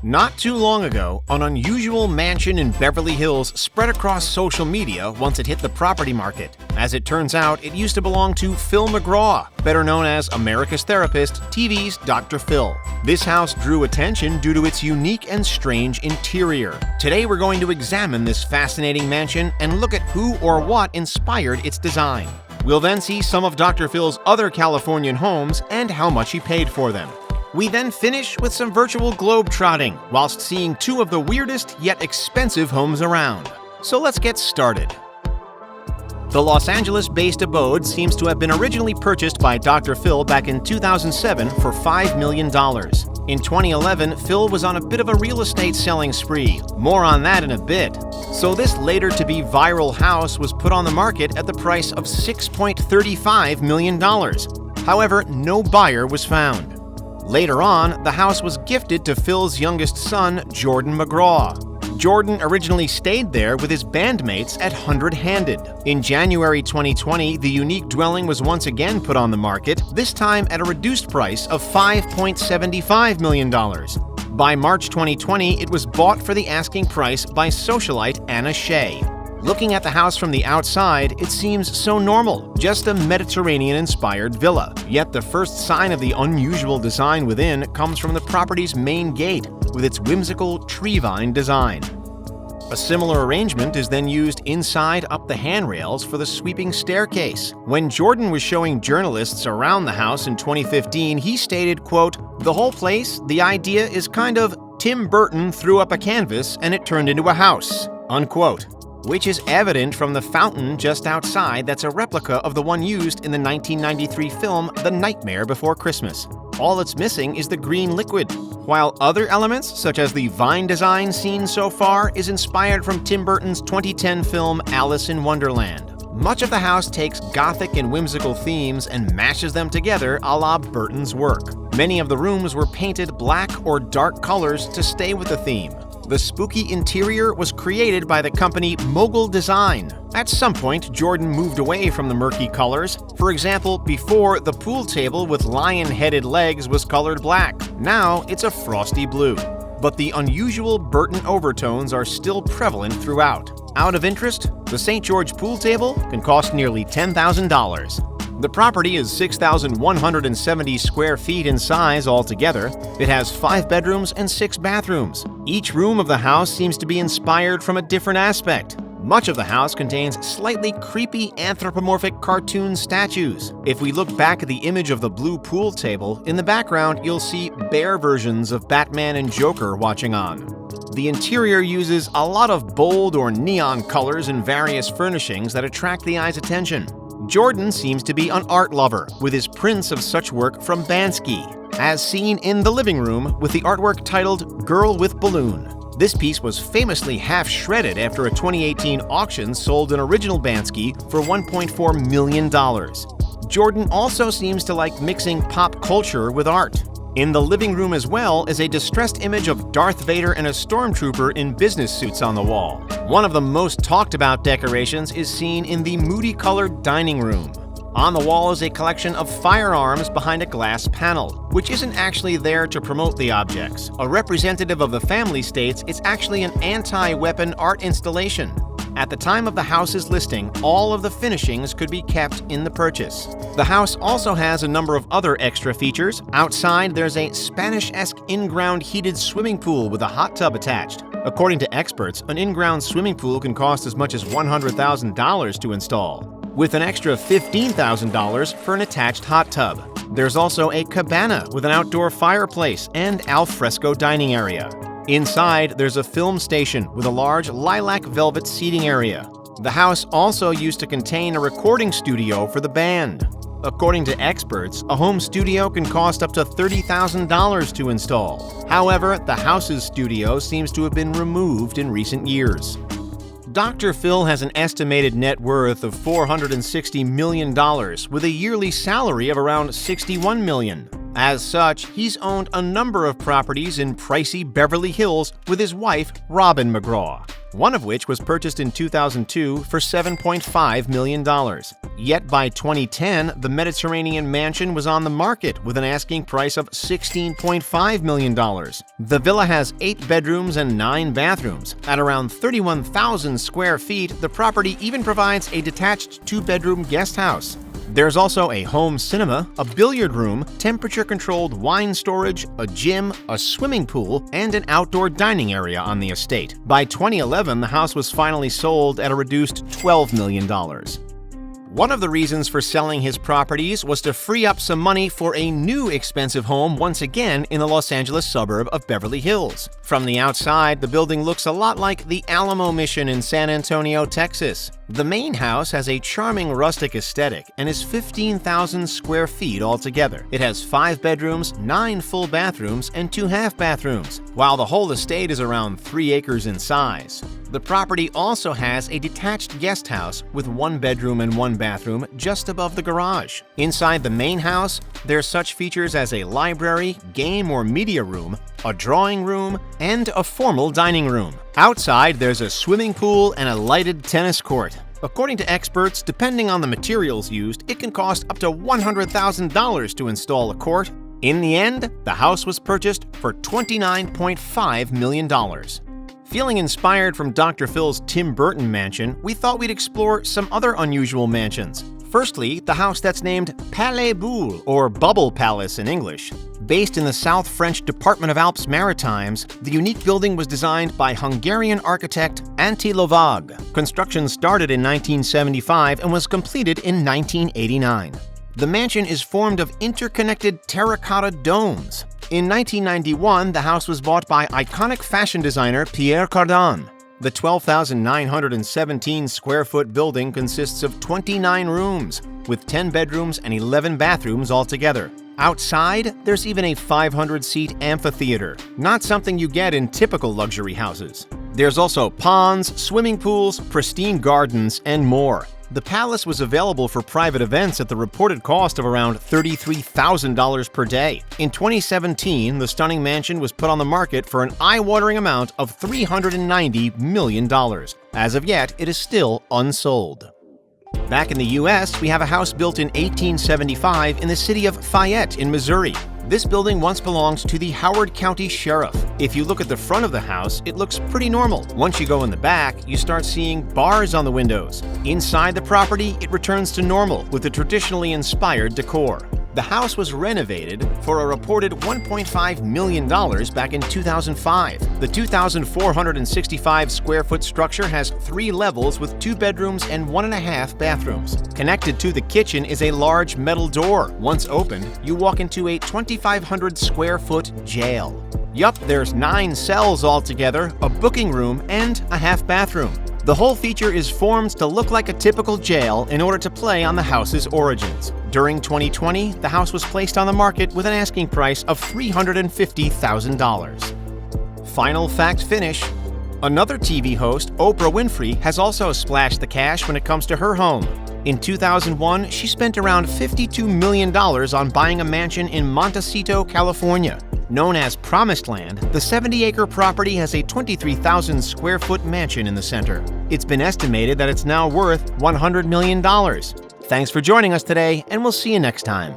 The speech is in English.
Not too long ago, an unusual mansion in Beverly Hills spread across social media once it hit the property market. As it turns out, it used to belong to Phil McGraw, better known as America's Therapist, TV's Dr. Phil. This house drew attention due to its unique and strange interior. Today we're going to examine this fascinating mansion and look at who or what inspired its design. We'll then see some of Dr. Phil's other Californian homes and how much he paid for them. We then finish with some virtual globe-trotting, whilst seeing two of the weirdest yet expensive homes around. So let's get started. The Los Angeles-based Abode seems to have been originally purchased by Dr. Phil back in 2007 for $5 million. In 2011, Phil was on a bit of a real estate selling spree. More on that in a bit. So this later-to-be viral house was put on the market at the price of $6.35 million. However, no buyer was found. Later on, the house was gifted to Phil's youngest son, Jordan McGraw. Jordan originally stayed there with his bandmates at 100 Handed. In January 2020, the unique dwelling was once again put on the market, this time at a reduced price of $5.75 million. By March 2020, it was bought for the asking price by socialite Anna Shea. Looking at the house from the outside, it seems so normal, just a Mediterranean-inspired villa. Yet the first sign of the unusual design within comes from the property's main gate, with its whimsical tree vine design. A similar arrangement is then used inside up the handrails for the sweeping staircase. When Jordan was showing journalists around the house in 2015, he stated, quote, "The whole place, the idea is kind of Tim Burton threw up a canvas and it turned into a house," unquote. Which is evident from the fountain just outside that's a replica of the one used in the 1993 film The Nightmare Before Christmas. All it's missing is the green liquid, while other elements, such as the vine design seen so far, is inspired from Tim Burton's 2010 film Alice in Wonderland. Much of the house takes gothic and whimsical themes and mashes them together a la Burton's work. Many of the rooms were painted black or dark colors to stay with the theme. The spooky interior was created by the company Mogul Design. At some point, Jordan moved away from the murky colors. For example, before, the pool table with lion-headed legs was colored black. Now, it's a frosty blue. But the unusual Burton overtones are still prevalent throughout. Out of interest, the St. George pool table can cost nearly $10,000. The property is 6,170 square feet in size altogether. It has 5 bedrooms and 6 bathrooms. Each room of the house seems to be inspired from a different aspect. Much of the house contains slightly creepy anthropomorphic cartoon statues. If we look back at the image of the blue pool table, in the background you'll see bear versions of Batman and Joker watching on. The interior uses a lot of bold or neon colors and various furnishings that attract the eye's attention. Jordan seems to be an art lover, with his prints of such work from Bansky, as seen in the living room with the artwork titled Girl with Balloon. This piece was famously half-shredded after a 2018 auction sold an original Bansky for $1.4 million. Jordan also seems to like mixing pop culture with art. In the living room as well is a distressed image of Darth Vader and a stormtrooper in business suits on the wall. One of the most talked about decorations is seen in the moody-colored dining room. On the wall is a collection of firearms behind a glass panel, which isn't actually there to promote the objects. A representative of the family states it's actually an anti-weapon art installation. At the time of the house's listing, all of the finishings could be kept in the purchase. The house also has a number of other extra features. Outside, there's a Spanish-esque in-ground heated swimming pool with a hot tub attached. According to experts, an in-ground swimming pool can cost as much as $100,000 to install, with an extra $15,000 for an attached hot tub. There's also a cabana with an outdoor fireplace and al fresco dining area. Inside, there's a film station with a large lilac velvet seating area. The house also used to contain a recording studio for the band. According to experts, a home studio can cost up to $30,000 to install. However, the house's studio seems to have been removed in recent years. Dr. Phil has an estimated net worth of $460 million, with a yearly salary of around $61 million. As such, he's owned a number of properties in pricey Beverly Hills with his wife, Robin McGraw. one of which was purchased in 2002 for $7.5 million. Yet by 2010, the Mediterranean mansion was on the market with an asking price of $16.5 million. The villa has 8 bedrooms and 9 bathrooms. At around 31,000 square feet, the property even provides a detached 2-bedroom guest house. There's also a home cinema, a billiard room, temperature-controlled wine storage, a gym, a swimming pool, and an outdoor dining area on the estate. By 2011, the house was finally sold at a reduced $12 million. One of the reasons for selling his properties was to free up some money for a new expensive home once again in the Los Angeles suburb of Beverly Hills. From the outside, the building looks a lot like the Alamo Mission in San Antonio, Texas. The main house has a charming rustic aesthetic and is 15,000 square feet altogether. It has 5 bedrooms, 9 full bathrooms, and 2 half bathrooms, while the whole estate is around 3 acres in size. The property also has a detached guest house with 1 bedroom and 1 bathroom just above the garage. Inside the main house, there's such features as a library, game or media room, a drawing room, and a formal dining room. Outside, there's a swimming pool and a lighted tennis court. According to experts, depending on the materials used, it can cost up to $100,000 to install a court. In the end, the house was purchased for $29.5 million. Feeling inspired from Dr. Phil's Tim Burton mansion, we thought we'd explore some other unusual mansions. Firstly, the house that's named Palais Boule, or Bubble Palace in English. Based in the South French department of Alpes-Maritimes, the unique building was designed by Hungarian architect Antti Lovag. Construction started in 1975 and was completed in 1989. The mansion is formed of interconnected terracotta domes. In 1991, the house was bought by iconic fashion designer Pierre Cardin. The 12,917 square foot building consists of 29 rooms, with 10 bedrooms and 11 bathrooms altogether. Outside, there's even a 500-seat amphitheater, not something you get in typical luxury houses. There's also ponds, swimming pools, pristine gardens, and more. The palace was available for private events at the reported cost of around $33,000 per day. In 2017, the stunning mansion was put on the market for an eye-watering amount of $390 million. As of yet, it is still unsold. Back in the U.S., we have a house built in 1875 in the city of Fayette in Missouri. This building once belonged to the Howard County Sheriff. If you look at the front of the house, it looks pretty normal. Once you go in the back, you start seeing bars on the windows. Inside the property, it returns to normal with the traditionally inspired decor. The house was renovated for a reported $1.5 million back in 2005. The 2,465 square foot structure has 3 levels with 2 bedrooms and 1.5 bathrooms. Connected to the kitchen is a large metal door. Once opened, you walk into a 2,500 square foot jail. Yup, there's 9 cells altogether, a booking room, and a half bathroom. The whole feature is formed to look like a typical jail in order to play on the house's origins. During 2020, the house was placed on the market with an asking price of $350,000. Final fact finish. Another TV host, Oprah Winfrey, has also splashed the cash when it comes to her home. In 2001, she spent around $52 million on buying a mansion in Montecito, California. Known as Promised Land, the 70-acre property has a 23,000 square foot mansion in the center. It's been estimated that it's now worth $100 million. Thanks for joining us today, and we'll see you next time.